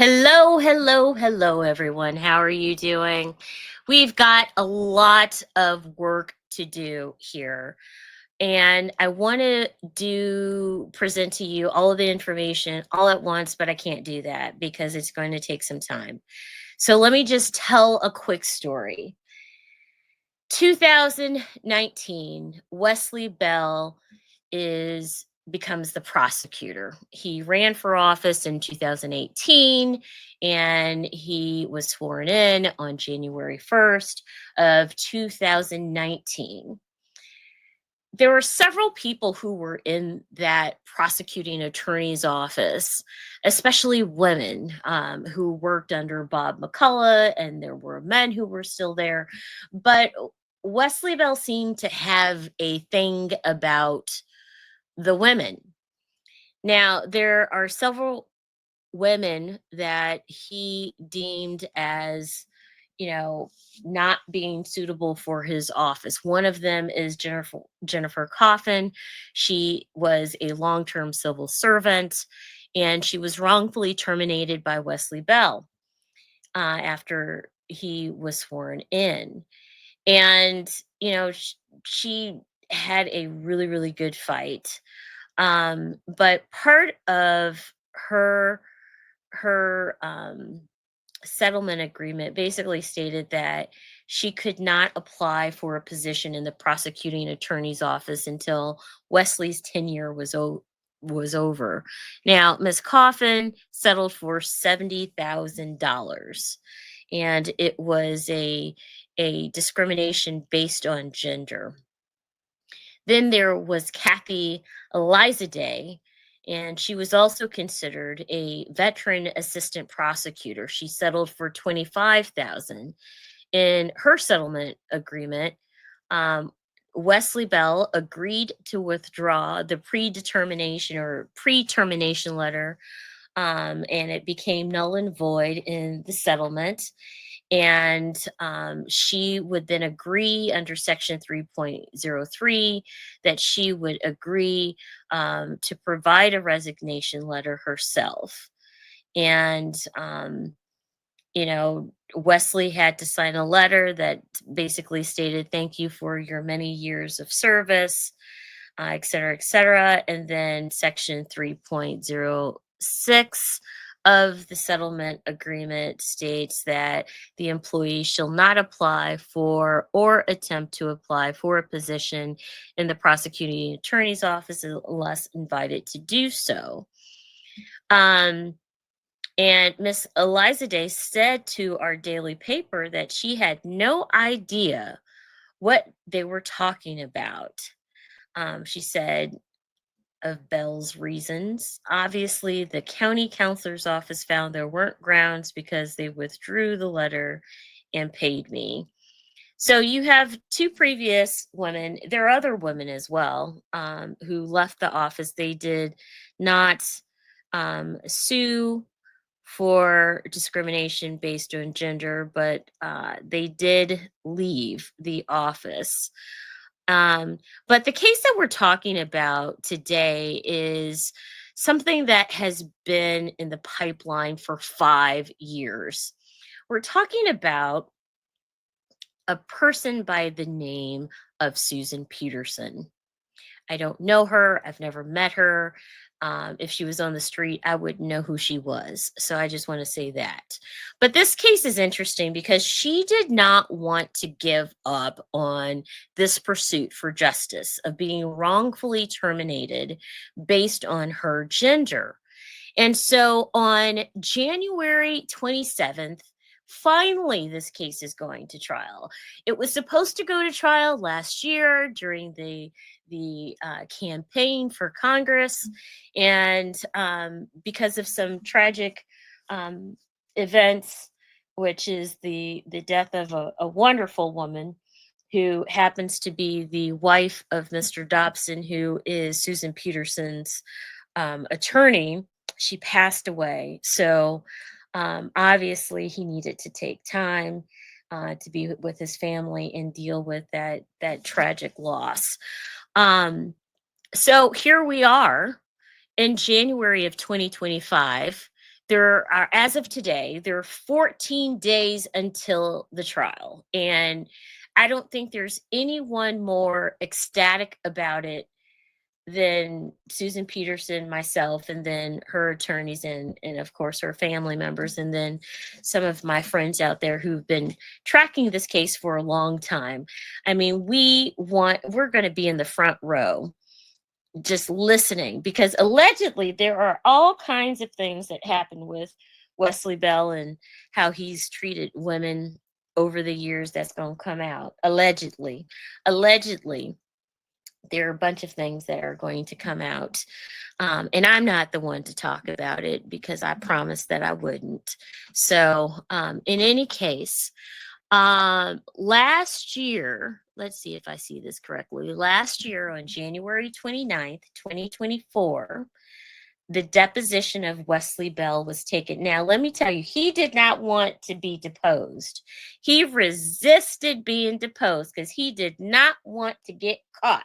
Hello, hello, hello, everyone. How are you doing? We've got a lot of work to do here, and I want to present to you all of the information all at once, but I can't do that because it's going to take some time. So let me just tell a quick story. 2019, Wesley Bell is becomes the prosecutor. He ran for office in 2018 and he was sworn in on January 1st of 2019. There were several people who were in that prosecuting attorney's office, especially women who worked under Bob McCullough, and there were men who were still there. But Wesley Bell seemed to have a thing about the women. Now, there are several women that he deemed as, not being suitable for his office. One of them is Jennifer Coffin. She was a long-term civil servant, and she was wrongfully terminated by Wesley Bell after he was sworn in. And she had a really, really good fight. But part of her settlement agreement basically stated that she could not apply for a position in the prosecuting attorney's office until Wesley's tenure was over. Now, Ms. Coffin settled for $70,000, and it was a discrimination based on gender. Then there was Kathy Elizaday, and she was also considered a veteran assistant prosecutor. She settled for 25,000. In her settlement agreement, um, Wesley Bell agreed to withdraw the predetermination or pre-termination letter, and it became null and void in the settlement. And she would then agree under Section 3.03 that she would agree to provide a resignation letter herself. And, Wesley had to sign a letter that basically stated, "Thank you for your many years of service," et cetera, et cetera. And then Section 3.06 of the settlement agreement states that the employee shall not apply for or attempt to apply for a position in the prosecuting attorney's office unless invited to do so. Um, and Miss Elizaday said to our daily paper that she had no idea what they were talking about. She said, of Bell's reasons. Obviously, the county counselor's office found there weren't grounds because they withdrew the letter and paid me. So you have two previous women. There are other women as well who left the office. They did not sue for discrimination based on gender, but they did leave the office. But the case that we're talking about today is something that has been in the pipeline for 5 years. We're talking about a person by the name of Susan Peterson. I don't know her. I've never met her. If she was on the street, I wouldn't know who she was. So I just want to say that. But this case is interesting because she did not want to give up on this pursuit for justice of being wrongfully terminated based on her gender. And so on January 27th, finally, this case is going to trial. It was supposed to go to trial last year during the campaign for Congress, and because of some tragic events, which is the death of a wonderful woman who happens to be the wife of Mr. Dobson, who is Susan Peterson's attorney. She passed away, so obviously he needed to take time to be with his family and deal with that tragic loss. So here we are in January of 2025. there are, as of today, there are 14 days until the trial. And I don't think there's anyone more ecstatic about it than Susan Peterson, myself, and then her attorneys, and of course her family members, and then some of my friends out there who've been tracking this case for a long time. I mean, we're going to be in the front row just listening, because allegedly there are all kinds of things that happen with Wesley Bell and how he's treated women over the years that's going to come out. Allegedly, there are a bunch of things that are going to come out. And I'm not the one to talk about it because I promised that I wouldn't. So, in any case, last year, let's see if I see this correctly. Last year on January 29th, 2024, the deposition of Wesley Bell was taken. Now, let me tell you, he did not want to be deposed. He resisted being deposed because he did not want to get caught.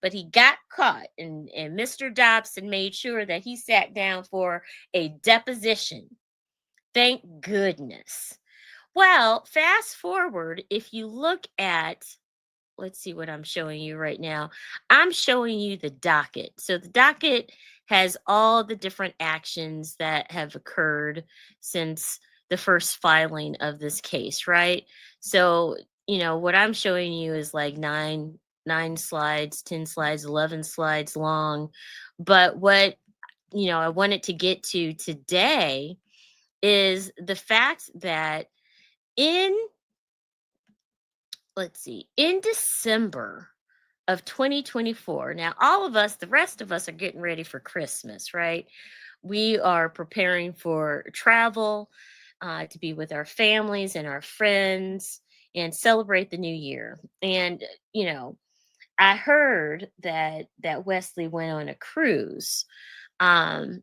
But he got caught, and Mr. Dobson made sure that he sat down for a deposition. Thank goodness. Well, fast forward, if you look at, let's see what I'm showing you right now. I'm showing you the docket. So the docket has all the different actions that have occurred since the first filing of this case, right? So, what I'm showing you is like nine slides, 10 slides, 11 slides long. But what, I wanted to get to today is the fact that in in December of 2024, now all of us, the rest of us, are getting ready for Christmas, right? We are preparing for travel, to be with our families and our friends and celebrate the new year. And, I heard that Wesley went on a cruise.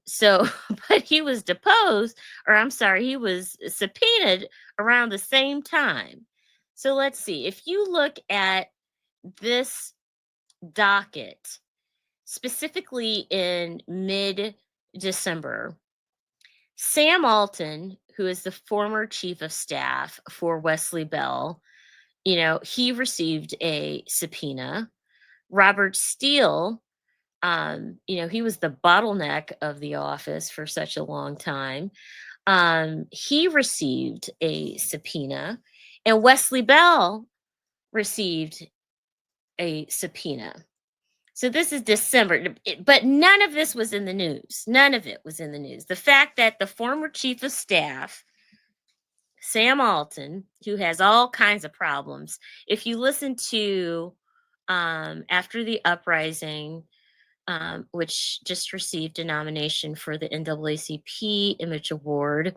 So, but he was deposed, or I'm sorry, he was subpoenaed around the same time. So let's see. If you look at this docket, specifically in mid December, Sam Alton, who is the former chief of staff for Wesley Bell, he received a subpoena. Robert Steele, he was the bottleneck of the office for such a long time. He received a subpoena, and Wesley Bell received a subpoena. So this is December, but none of this was in the news. None of it was in the news. The fact that the former chief of staff, Sam Alton, who has all kinds of problems, if you listen to after the uprising, which just received a nomination for the NAACP Image Award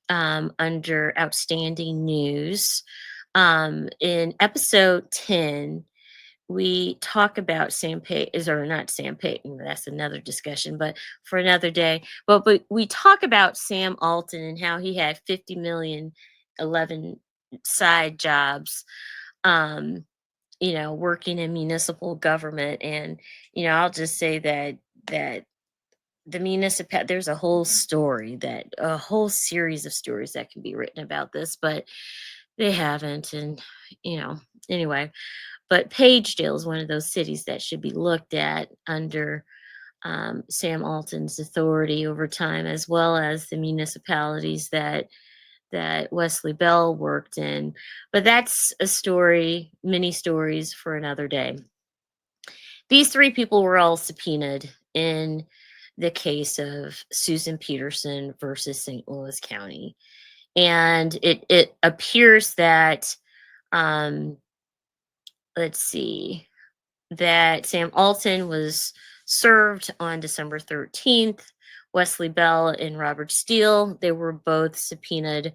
under Outstanding News. In episode 10, we talk about Sam Payton, or not Sam Payton, that's another discussion, but for another day. But we talk about Sam Alton and how he had 50 million, 11 side jobs, working in municipal government. And, I'll just say that the there's a whole series of stories that can be written about this, but they haven't. And, you know, anyway, but Pagedale is one of those cities that should be looked at under Sam Alton's authority over time, as well as the municipalities that Wesley Bell worked in. But that's a story, many stories for another day. These three people were all subpoenaed in the case of Susan Peterson versus St. Louis County. And it appears that, let's see, that Sam Alton was served on December 13th. Wesley Bell and Robert Steele, they were both subpoenaed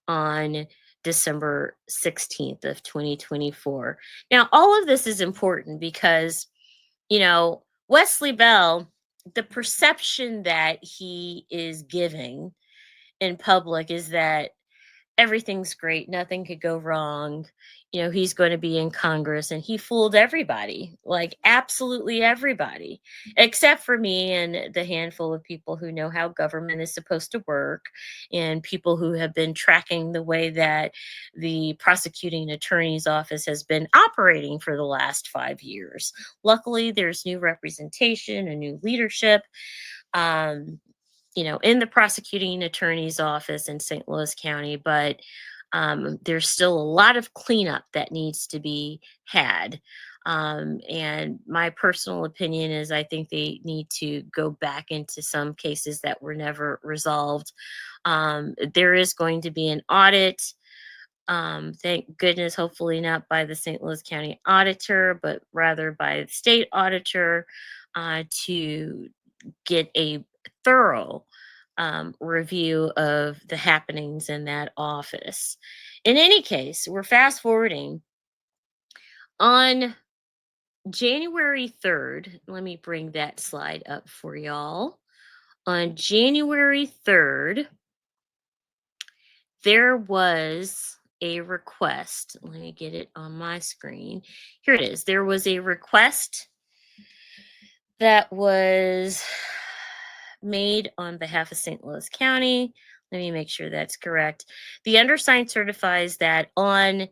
on December 16th of 2024. Now, all of this is important because, Wesley Bell, the perception that he is giving in public is that everything's great, nothing could go wrong. He's going to be in Congress, and he fooled everybody, like absolutely everybody, except for me and the handful of people who know how government is supposed to work, and people who have been tracking the way that the prosecuting attorney's office has been operating for the last 5 years. Luckily, there's new representation and new leadership. Um, in the prosecuting attorney's office in St. Louis County, but there's still a lot of cleanup that needs to be had. And my personal opinion is I think they need to go back into some cases that were never resolved. There is going to be an audit. Thank goodness, hopefully not by the St. Louis County auditor, but rather by the state auditor, to get a thorough review of the happenings in that office. In any case, we're fast forwarding on January 3rd. Let me bring that slide up for y'all. On January 3rd, there was a request. Let me get it on my screen. Here it is. There was a request that was made on behalf of St. Louis County. Let me make sure that's correct. The undersigned certifies that on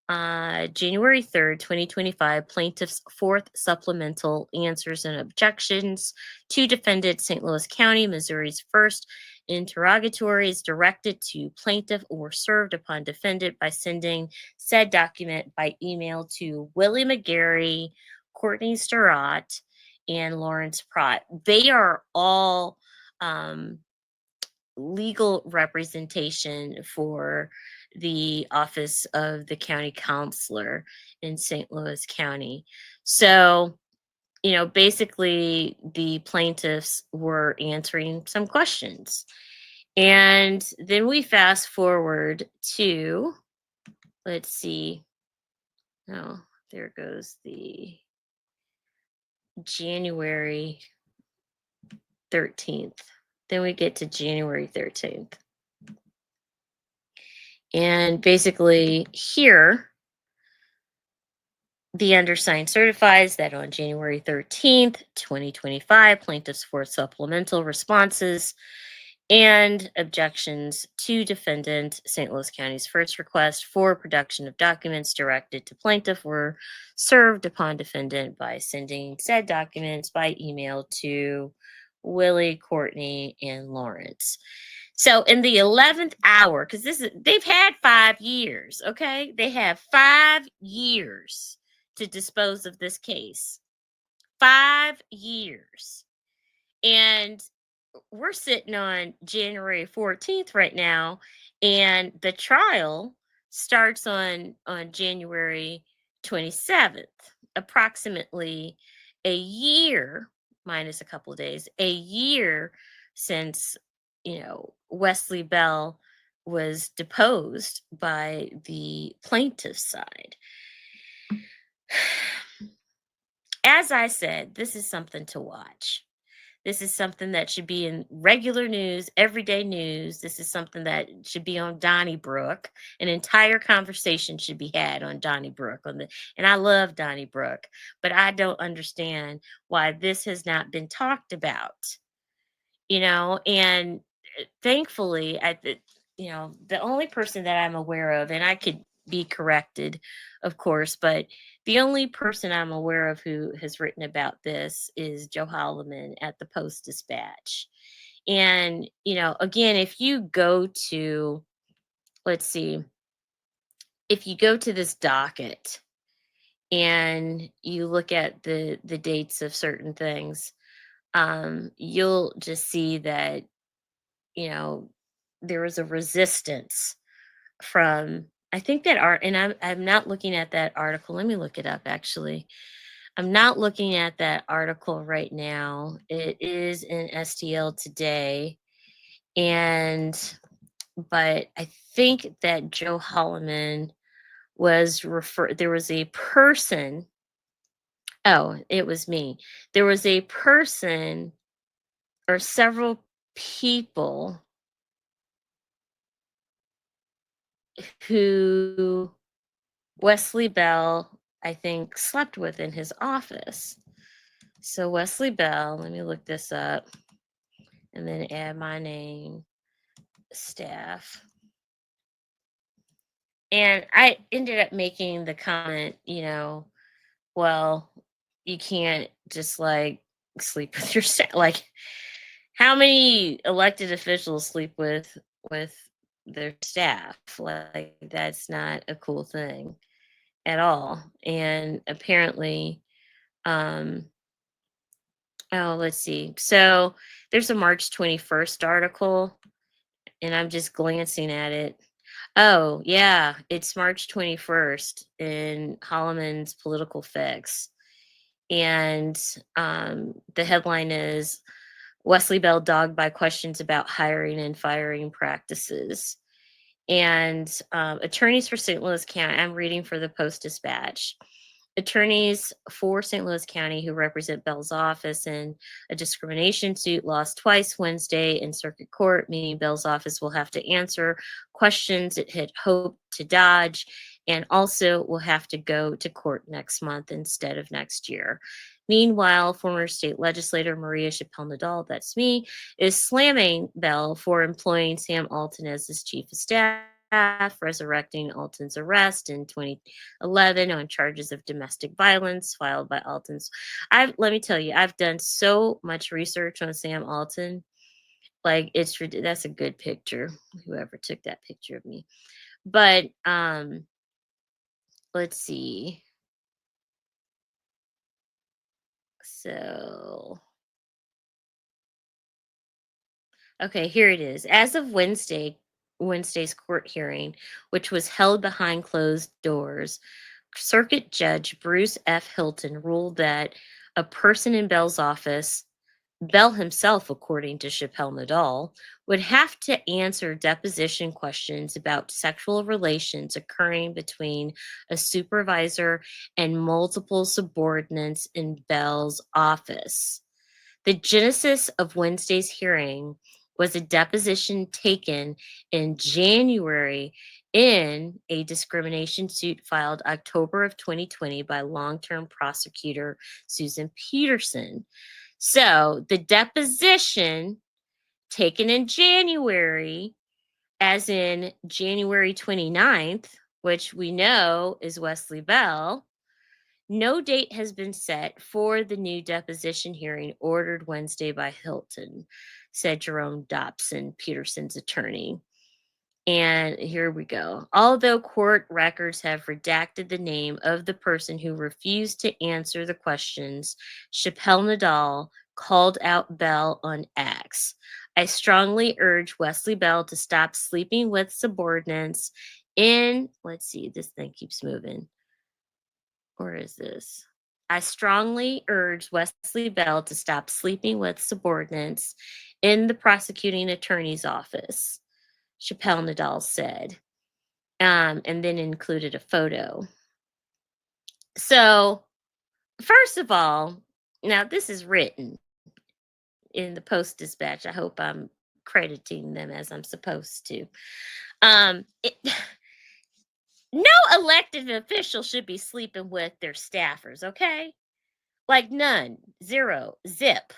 January 3rd, 2025, plaintiff's fourth supplemental answers and objections to defendant St. Louis County, Missouri's first interrogatories directed to plaintiff or served upon defendant by sending said document by email to Willie McGarry, Courtney Starrott, and Lawrence Pratt. They are all legal representation for the office of the county counselor in St. Louis County. So, basically the plaintiffs were answering some questions. And then we fast forward to, let's see. Oh, there goes the January 13th. Then we get to January 13th. And basically, here, the undersigned certifies that on January 13th, 2025, plaintiffs for supplemental responses and objections to defendant St. Louis County's first request for production of documents directed to plaintiff were served upon defendant by sending said documents by email to Willie, Courtney, and Lawrence. So in the 11th hour, because they've had 5 years, okay? They have 5 years to dispose of this case. 5 years. And we're sitting on January 14th right now, and the trial starts on January 27th, approximately a year minus a couple of days, a year since Wesley Bell was deposed by the plaintiff's side. As I said, this is something to watch. This is something that should be in regular news, everyday news. This is something that should be on Donnybrook. An entire conversation should be had on Donnybrook. And I love Donnybrook, but I don't understand why this has not been talked about. And thankfully, the only person that I'm aware of, and I could be corrected, of course, but the only person I'm aware of who has written about this is Joe Holloman at the Post-Dispatch. And, again, if you go to, let's see, if you go to this docket and you look at the dates of certain things, you'll just see that, there was a resistance from, I think that art, and I'm not looking at that article. Let me look it up actually. I'm not looking at that article right now. It is in STL today. But I think that Joe Holloman was there was a person. Oh, it was me. There was a person or several people who Wesley Bell, I think, slept with in his office. So Wesley Bell, let me look this up and then add my name, staff. And I ended up making the comment, well, you can't just like sleep with your staff. Like, how many elected officials sleep with their staff? Like, that's not a cool thing at all. And apparently, um, oh, let's see. So there's a March 21st article, and I'm just glancing at it. Oh, yeah, it's March 21st in Holloman's Political Fix. And the headline is Wesley Bell dogged by questions about hiring and firing practices. And attorneys for St. Louis County, I'm reading for the Post Dispatch. Attorneys for St. Louis County who represent Bell's office in a discrimination suit lost twice Wednesday in circuit court, meaning Bell's office will have to answer questions it had hoped to dodge and also will have to go to court next month instead of next year. Meanwhile, former state legislator Maria Chappelle-Nadal, that's me, is slamming Bell for employing Sam Alton as his chief of staff, resurrecting Alton's arrest in 2011 on charges of domestic violence filed by Alton's. Let me tell you, I've done so much research on Sam Alton. Like, that's a good picture. Whoever took that picture of me. But let's see. So okay, here it is. As of Wednesday's court hearing, which was held behind closed doors, Circuit Judge Bruce F. Hilton ruled that a person in Bell's office, Bell himself, according to Chappelle Nadal, would have to answer deposition questions about sexual relations occurring between a supervisor and multiple subordinates in Bell's office. The genesis of Wednesday's hearing was a deposition taken in January in a discrimination suit filed October of 2020 by long-term prosecutor Susan Peterson. So the deposition taken in January, as in January 29th, which we know is Wesley Bell, no date has been set for the new deposition hearing ordered Wednesday by Hilton, said Jerome Dobson, Peterson's attorney. And here we go. Although court records have redacted the name of the person who refused to answer the questions, Chappelle Nadal called out Bell on X. I strongly urge Wesley Bell to stop sleeping with subordinates let's see, this thing keeps moving. Or is this? I strongly urge Wesley Bell to stop sleeping with subordinates in the prosecuting attorney's office, Chappelle Nadal said, and then included a photo. So, first of all, now this is written in the Post Dispatch. I hope I'm crediting them as I'm supposed to. It, no elected official should be sleeping with their staffers, okay? Like none, zero, zip.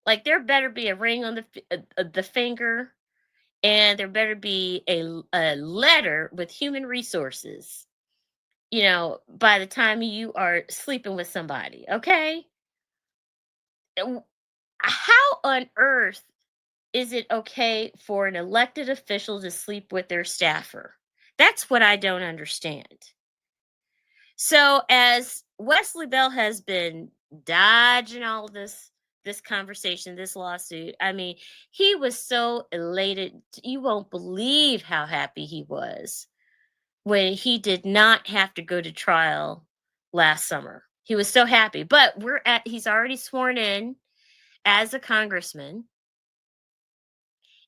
Like there better be a ring on the finger, and there better be a letter with human resources. By the time you are sleeping with somebody, okay? How on earth is it okay for an elected official to sleep with their staffer? That's what I don't understand. So as Wesley Bell has been dodging all this conversation, this lawsuit, I mean, he was so elated. You won't believe how happy he was when he did not have to go to trial last summer. He was so happy. But he's already sworn in as a congressman.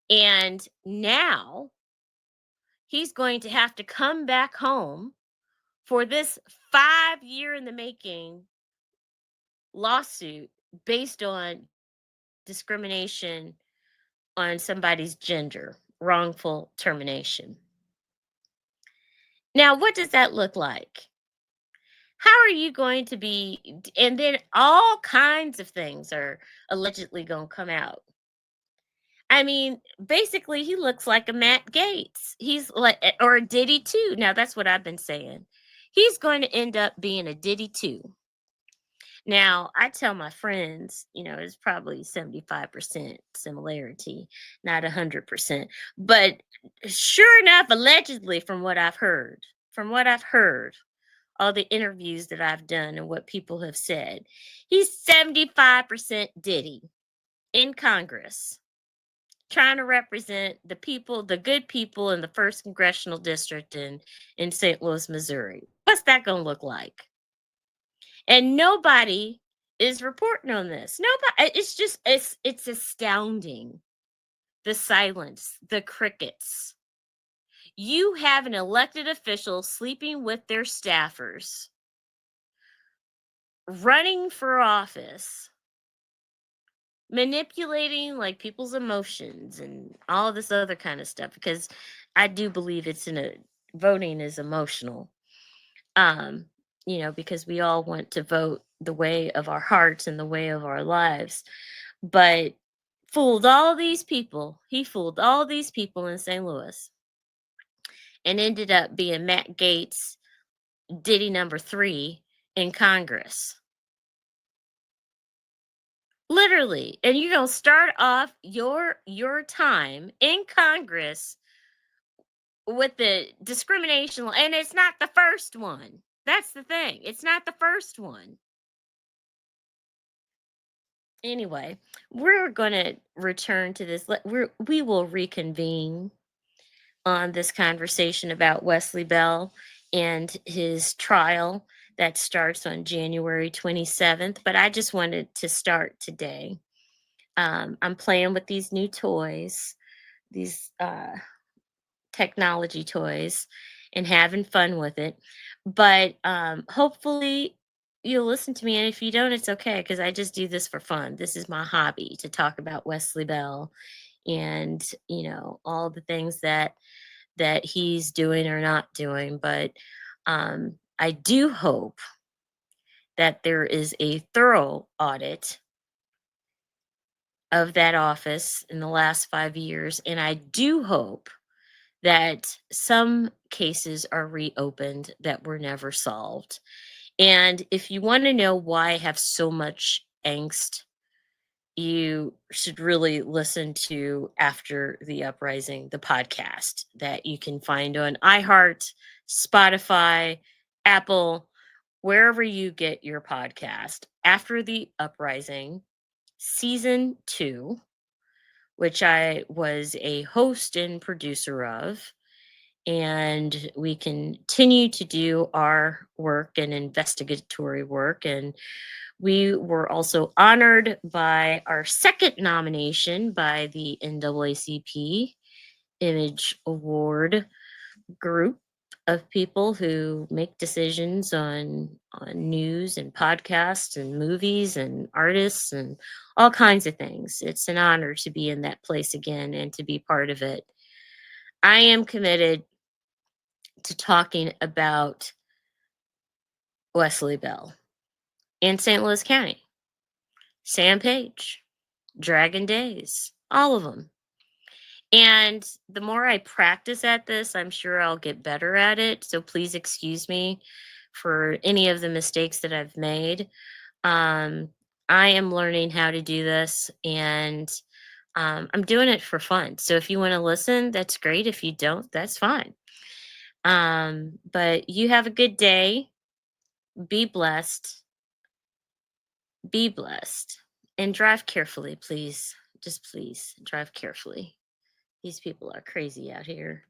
And now he's going to have to come back home for this 5 year in the making lawsuit based on discrimination on somebody's gender, wrongful termination. Now, what does that look like? How are you going to be? And then all kinds of things are allegedly going to come out. I mean, basically, he looks like a Matt Gates. He's like, or a Diddy too. Now, that's what I've been saying. He's going to end up being a Diddy too. Now, I tell my friends, it's probably 75% similarity, not 100%. But sure enough, allegedly, from what I've heard, all the interviews that I've done and what people have said, he's 75% Diddy in Congress, trying to represent the people, the good people in the first congressional district in St. Louis, Missouri. What's that going to look like? And nobody is reporting on this. Nobody. It's just it's astounding. The silence, the crickets. You have an elected official sleeping with their staffers, running for office, manipulating like people's emotions and all this other kind of stuff, because I do believe it's in a voting is emotional. um because we all want to vote the way of our hearts and the way of our lives, but he fooled all these people in St. Louis and ended up being Matt Gates, Diddy number 3 in Congress. Literally. And you're going to start off your time in Congress with the discrimination and it's not the first one. That's the thing. It's not the first one. Anyway, we're going to return to this. We will reconvene on this conversation about Wesley Bell and his trial that starts on January 27th. But I just wanted to start today. I'm playing with these new toys, these technology toys, and having fun with it. But hopefully, you'll listen to me. And if you don't, it's okay because I just do this for fun. This is my hobby to talk about Wesley Bell and, all the things that he's doing or not doing. But I do hope that there is a thorough audit of that office in the last 5 years. And I do hope that some cases are reopened that were never solved. And if you want to know why I have so much angst, you should really listen to After the Uprising, the podcast that you can find on iHeart, Spotify, Apple, wherever you get your podcast. After the Uprising, season 2, which I was a host and producer of. And we continue to do our work and investigatory work. And we were also honored by our second nomination by the NAACP Image Award group of people who make decisions on news and podcasts and movies and artists and all kinds of things. It's an honor to be in that place again and to be part of it. I am committed to talking about Wesley Bell in St. Louis County, Sam Page, Dragon Days, all of them. And the more I practice at this, I'm sure I'll get better at it. So please excuse me for any of the mistakes that I've made. Um, I am learning how to do this and I'm doing it for fun. So if you want to listen, that's great. If you don't, that's fine. But you have a good day. Be blessed. Be blessed. And drive carefully, please. Just please drive carefully. These people are crazy out here.